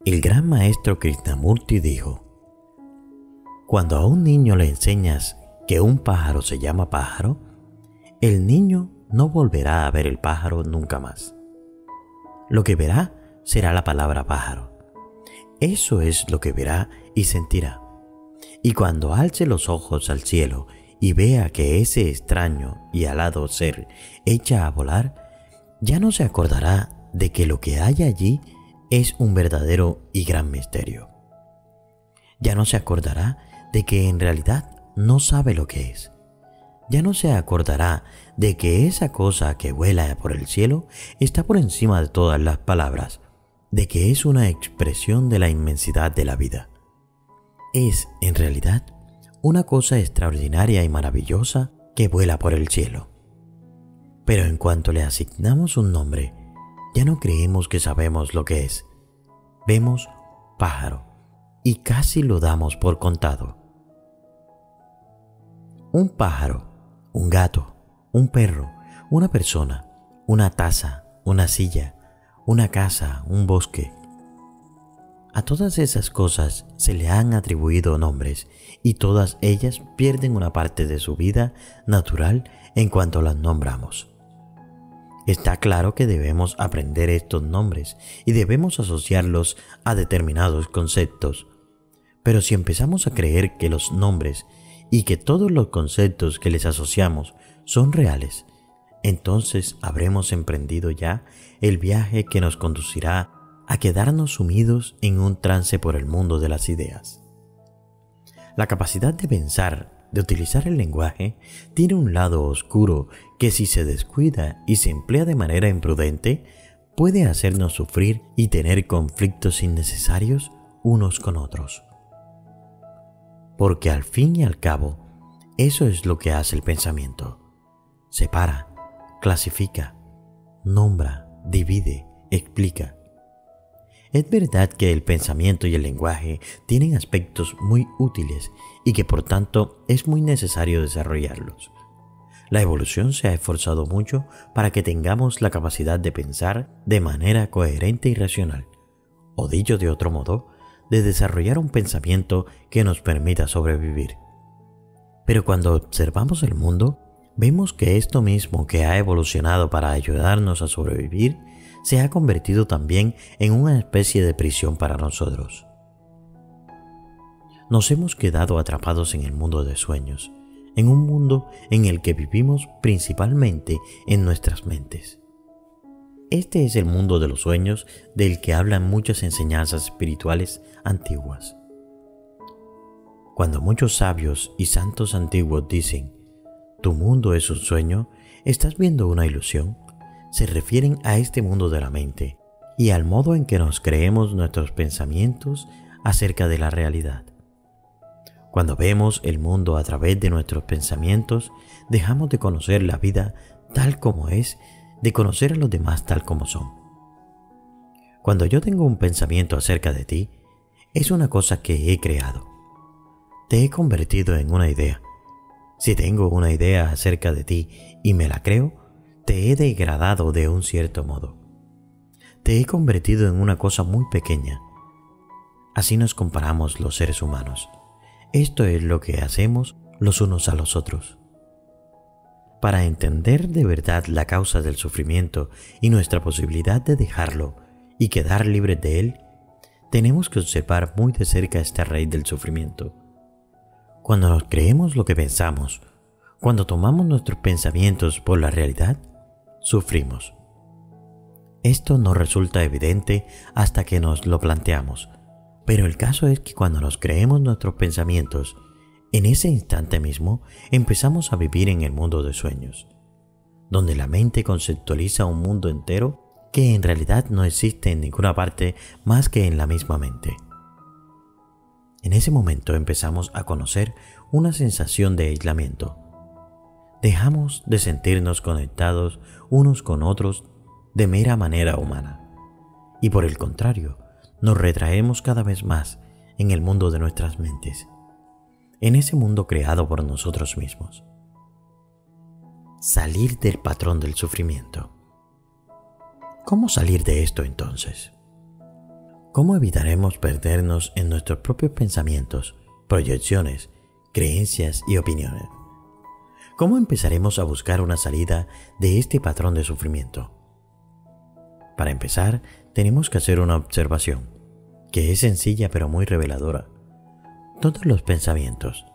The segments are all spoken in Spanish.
El gran maestro Krishnamurti dijo: cuando a un niño le enseñas que un pájaro se llama pájaro, el niño no volverá a ver el pájaro nunca más. Lo que verá será la palabra pájaro. Eso es lo que verá y sentirá. Y cuando alce los ojos al cielo y vea que ese extraño y alado ser echa a volar, ya no se acordará de que lo que hay allí es un verdadero y gran misterio. Ya no se acordará de que en realidad no sabe lo que es. Ya no se acordará de que esa cosa que vuela por el cielo está por encima de todas las palabras, de que es una expresión de la inmensidad de la vida. Es, en realidad, una cosa extraordinaria y maravillosa que vuela por el cielo. Pero en cuanto le asignamos un nombre, ya no creemos que sabemos lo que es. Vemos pájaro y casi lo damos por contado. Un pájaro, un gato, un perro, una persona, una taza, una silla, una casa, un bosque. A todas esas cosas se le han atribuido nombres y todas ellas pierden una parte de su vida natural en cuanto las nombramos. Está claro que debemos aprender estos nombres y debemos asociarlos a determinados conceptos. Pero si empezamos a creer que los nombres y que todos los conceptos que les asociamos son reales, entonces habremos emprendido ya el viaje que nos conducirá a quedarnos sumidos en un trance por el mundo de las ideas. La capacidad de pensar, de utilizar el lenguaje, tiene un lado oscuro que, si se descuida y se emplea de manera imprudente, puede hacernos sufrir y tener conflictos innecesarios unos con otros. Porque al fin y al cabo, eso es lo que hace el pensamiento. Separa, clasifica, nombra, divide, explica. Es verdad que el pensamiento y el lenguaje tienen aspectos muy útiles y que por tanto es muy necesario desarrollarlos. La evolución se ha esforzado mucho para que tengamos la capacidad de pensar de manera coherente y racional, o dicho de otro modo, de desarrollar un pensamiento que nos permita sobrevivir. Pero cuando observamos el mundo, vemos que esto mismo que ha evolucionado para ayudarnos a sobrevivir se ha convertido también en una especie de prisión para nosotros. Nos hemos quedado atrapados en el mundo de sueños, en un mundo en el que vivimos principalmente en nuestras mentes. Este es el mundo de los sueños del que hablan muchas enseñanzas espirituales antiguas. Cuando muchos sabios y santos antiguos dicen, «Tu mundo es un sueño», ¿estás viendo una ilusión? Se refieren a este mundo de la mente y al modo en que nos creemos nuestros pensamientos acerca de la realidad. Cuando vemos el mundo a través de nuestros pensamientos, dejamos de conocer la vida tal como es, de conocer a los demás tal como son. Cuando yo tengo un pensamiento acerca de ti, es una cosa que he creado. Te he convertido en una idea. Si tengo una idea acerca de ti y me la creo, te he degradado de un cierto modo. Te he convertido en una cosa muy pequeña. Así nos comparamos los seres humanos. Esto es lo que hacemos los unos a los otros. Para entender de verdad la causa del sufrimiento y nuestra posibilidad de dejarlo y quedar libres de él, tenemos que observar muy de cerca esta raíz del sufrimiento. Cuando nos creemos lo que pensamos, cuando tomamos nuestros pensamientos por la realidad, sufrimos. Esto no resulta evidente hasta que nos lo planteamos, pero el caso es que cuando nos creemos nuestros pensamientos, en ese instante mismo empezamos a vivir en el mundo de sueños, donde la mente conceptualiza un mundo entero que en realidad no existe en ninguna parte más que en la misma mente. En ese momento empezamos a conocer una sensación de aislamiento. Dejamos de sentirnos conectados unos con otros de mera manera humana, y por el contrario, nos retraemos cada vez más en el mundo de nuestras mentes, en ese mundo creado por nosotros mismos. Salir del patrón del sufrimiento. ¿Cómo salir de esto entonces? ¿Cómo evitaremos perdernos en nuestros propios pensamientos, proyecciones, creencias y opiniones? ¿Cómo empezaremos a buscar una salida de este patrón de sufrimiento? Para empezar, tenemos que hacer una observación, que es sencilla pero muy reveladora. Todos los pensamientos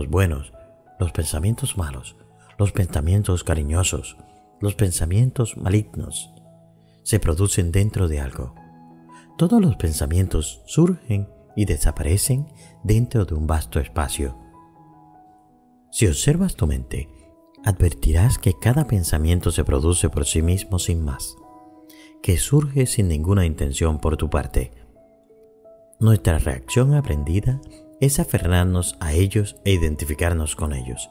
buenos, los pensamientos malos, los pensamientos cariñosos, los pensamientos malignos, se producen dentro de algo. Todos los pensamientos surgen y desaparecen dentro de un vasto espacio. Si observas tu mente, advertirás que cada pensamiento se produce por sí mismo sin más, que surge sin ninguna intención por tu parte. Nuestra reacción aprendida es aferrarnos a ellos e identificarnos con ellos.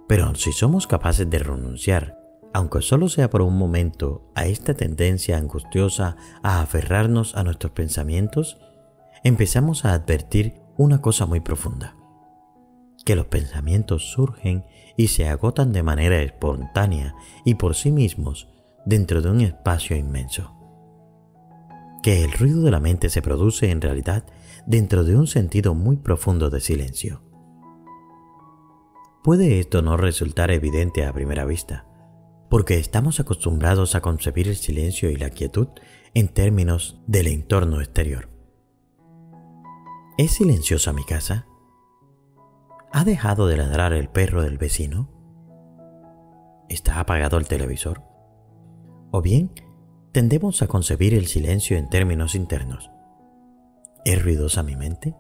Pero si somos capaces de renunciar, aunque solo sea por un momento, a esta tendencia angustiosa a aferrarnos a nuestros pensamientos, empezamos a advertir una cosa muy profunda: que los pensamientos surgen y se agotan de manera espontánea y por sí mismos dentro de un espacio inmenso. Que el ruido de la mente se produce en realidad dentro de un sentido muy profundo de silencio. Puede esto no resultar evidente a primera vista, porque estamos acostumbrados a concebir el silencio y la quietud en términos del entorno exterior. ¿Es silenciosa mi casa? ¿Ha dejado de ladrar el perro del vecino? ¿Está apagado el televisor? O bien, tendemos a concebir el silencio en términos internos. ¿Es ruidosa mi mente?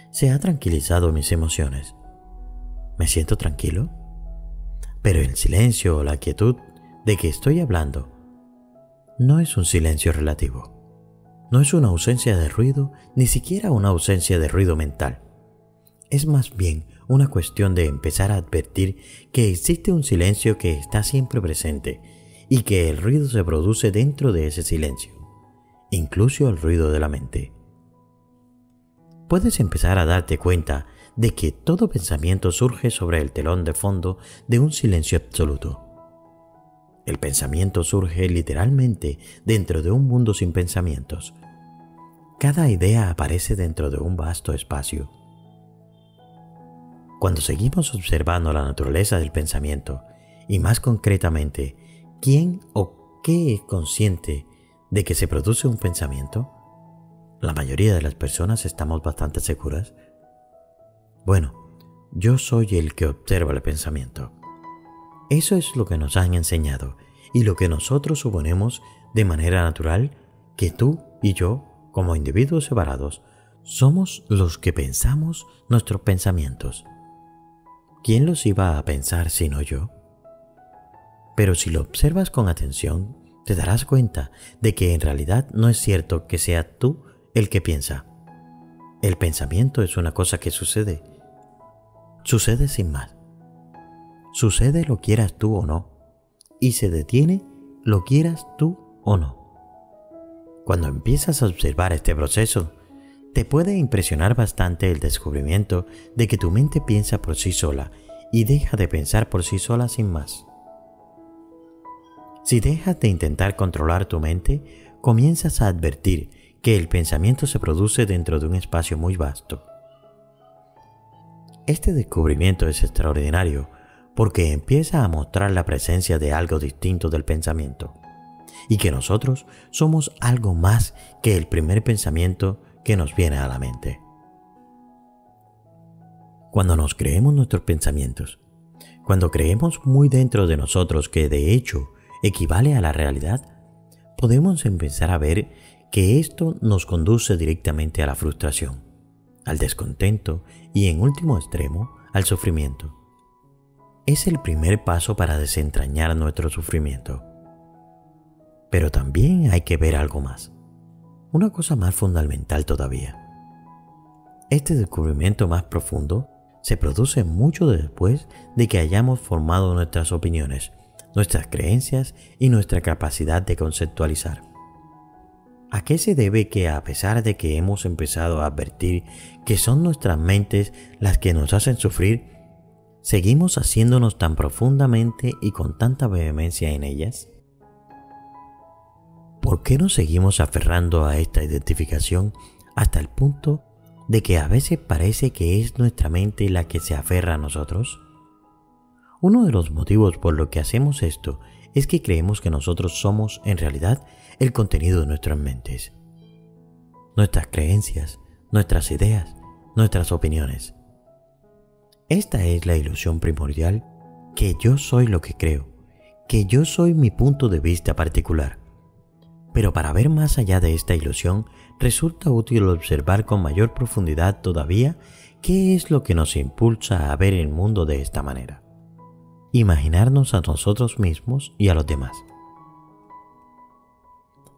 ¿Se ha tranquilizado mis emociones? ¿Me siento tranquilo? Pero el silencio o la quietud de que estoy hablando no es un silencio relativo. No es una ausencia de ruido, ni siquiera una ausencia de ruido mental. Es más bien una cuestión de empezar a advertir que existe un silencio que está siempre presente y que el ruido se produce dentro de ese silencio, incluso el ruido de la mente. Puedes empezar a darte cuenta de que todo pensamiento surge sobre el telón de fondo de un silencio absoluto. El pensamiento surge literalmente dentro de un mundo sin pensamientos. Cada idea aparece dentro de un vasto espacio. Cuando seguimos observando la naturaleza del pensamiento, y más concretamente, ¿quién o qué es consciente de que se produce un pensamiento? La mayoría de las personas estamos bastante seguras. Bueno, yo soy el que observa el pensamiento. Eso es lo que nos han enseñado y lo que nosotros suponemos de manera natural que tú y yo, como individuos separados, somos los que pensamos nuestros pensamientos. ¿Quién los iba a pensar sino yo? Pero si lo observas con atención, te darás cuenta de que en realidad no es cierto que sea tú el que piensa. El pensamiento es una cosa que sucede. Sucede sin más. Sucede lo quieras tú o no. Y se detiene lo quieras tú o no. Cuando empiezas a observar este proceso, te puede impresionar bastante el descubrimiento de que tu mente piensa por sí sola y deja de pensar por sí sola sin más. Si dejas de intentar controlar tu mente, comienzas a advertir que el pensamiento se produce dentro de un espacio muy vasto. Este descubrimiento es extraordinario porque empieza a mostrar la presencia de algo distinto del pensamiento y que nosotros somos algo más que el primer pensamiento que nos viene a la mente. Cuando nos creemos nuestros pensamientos, cuando creemos muy dentro de nosotros que de hecho equivale a la realidad, podemos empezar a ver que esto nos conduce directamente a la frustración, al descontento y en último extremo al sufrimiento. Es el primer paso para desentrañar nuestro sufrimiento. Pero también hay que ver algo más, una cosa más fundamental todavía. Este descubrimiento más profundo se produce mucho después de que hayamos formado nuestras opiniones, nuestras creencias y nuestra capacidad de conceptualizar. ¿A qué se debe que a pesar de que hemos empezado a advertir que son nuestras mentes las que nos hacen sufrir, seguimos haciéndonos tan profundamente y con tanta vehemencia en ellas? ¿por qué nos seguimos aferrando a esta identificación hasta el punto de que a veces parece que es nuestra mente la que se aferra a nosotros? Uno de los motivos por los que hacemos esto es que creemos que nosotros somos, en realidad, el contenido de nuestras mentes. Nuestras creencias, nuestras ideas, nuestras opiniones. Esta es la ilusión primordial, que yo soy lo que creo, que yo soy mi punto de vista particular. Pero para ver más allá de esta ilusión, resulta útil observar con mayor profundidad todavía qué es lo que nos impulsa a ver el mundo de esta manera. Imaginarnos a nosotros mismos y a los demás.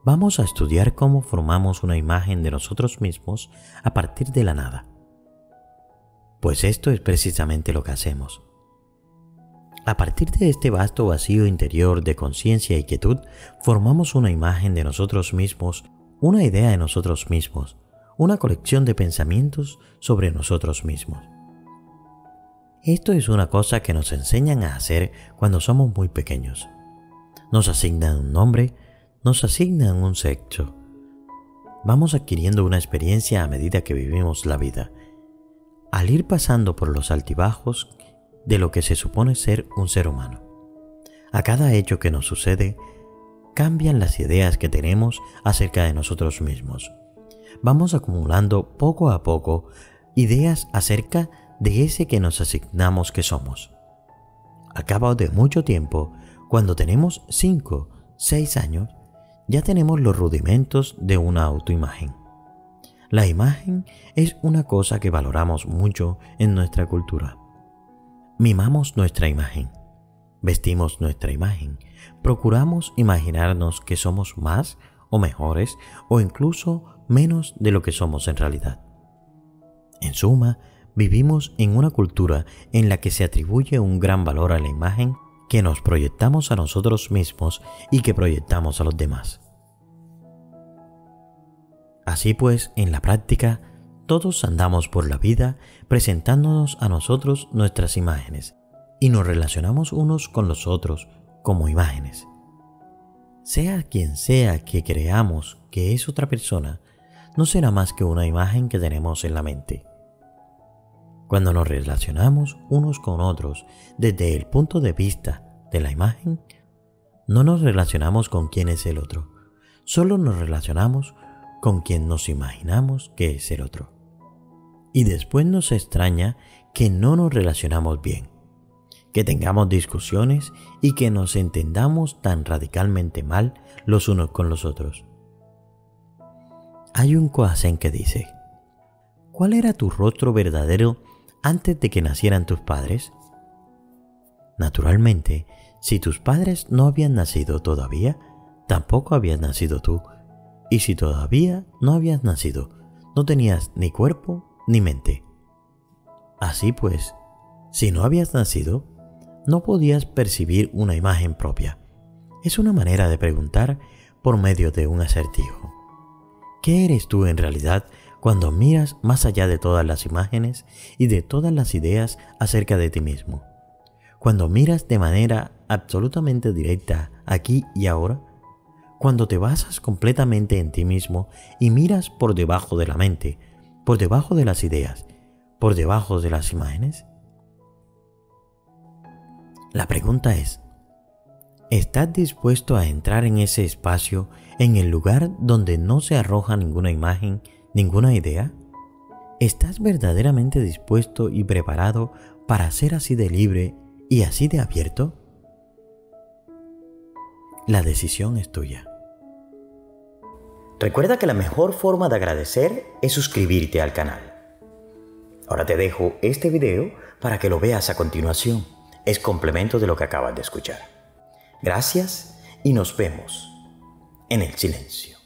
Vamos a estudiar cómo formamos una imagen de nosotros mismos a partir de la nada. Pues esto es precisamente lo que hacemos. A partir de este vasto vacío interior de conciencia y quietud, formamos una imagen de nosotros mismos, una idea de nosotros mismos, una colección de pensamientos sobre nosotros mismos. Esto es una cosa que nos enseñan a hacer cuando somos muy pequeños. Nos asignan un nombre, nos asignan un sexo. Vamos adquiriendo una experiencia a medida que vivimos la vida. Al ir pasando por los altibajos de lo que se supone ser un ser humano. A cada hecho que nos sucede, cambian las ideas que tenemos acerca de nosotros mismos. Vamos acumulando poco a poco ideas acerca de ese que nos asignamos que somos. Al cabo de mucho tiempo, cuando tenemos 5, 6 años, ya tenemos los rudimentos de una autoimagen. La imagen es una cosa que valoramos mucho en nuestra cultura. Mimamos nuestra imagen, vestimos nuestra imagen, procuramos imaginarnos que somos más o mejores o incluso menos de lo que somos en realidad. En suma, vivimos en una cultura en la que se atribuye un gran valor a la imagen que nos proyectamos a nosotros mismos y que proyectamos a los demás. Así pues, en la práctica, todos andamos por la vida presentándonos a nosotros nuestras imágenes y nos relacionamos unos con los otros como imágenes. Sea quien sea que creamos que es otra persona, no será más que una imagen que tenemos en la mente. Cuando nos relacionamos unos con otros desde el punto de vista de la imagen, no nos relacionamos con quién es el otro, solo nos relacionamos con quien nos imaginamos que es el otro. Y después nos extraña que no nos relacionamos bien, que tengamos discusiones y que nos entendamos tan radicalmente mal los unos con los otros. Hay un Kohazen que dice: ¿cuál era tu rostro verdadero antes de que nacieran tus padres? Naturalmente, si tus padres no habían nacido todavía, tampoco habías nacido tú. Y si todavía no habías nacido, no tenías ni cuerpo ni mente. Así pues, si no habías nacido, no podías percibir una imagen propia. Es una manera de preguntar por medio de un acertijo. ¿Qué eres tú en realidad cuando miras más allá de todas las imágenes y de todas las ideas acerca de ti mismo? Cuando miras de manera absolutamente directa aquí y ahora, cuando te basas completamente en ti mismo y miras por debajo de la mente, por debajo de las ideas, por debajo de las imágenes. La pregunta es: ¿estás dispuesto a entrar en ese espacio, en el lugar donde no se arroja ninguna imagen, ninguna idea? ¿Estás verdaderamente dispuesto y preparado para ser así de libre y así de abierto? La decisión es tuya. Recuerda que la mejor forma de agradecer es suscribirte al canal. Ahora te dejo este video para que lo veas a continuación. Es complemento de lo que acabas de escuchar. Gracias y nos vemos en el silencio.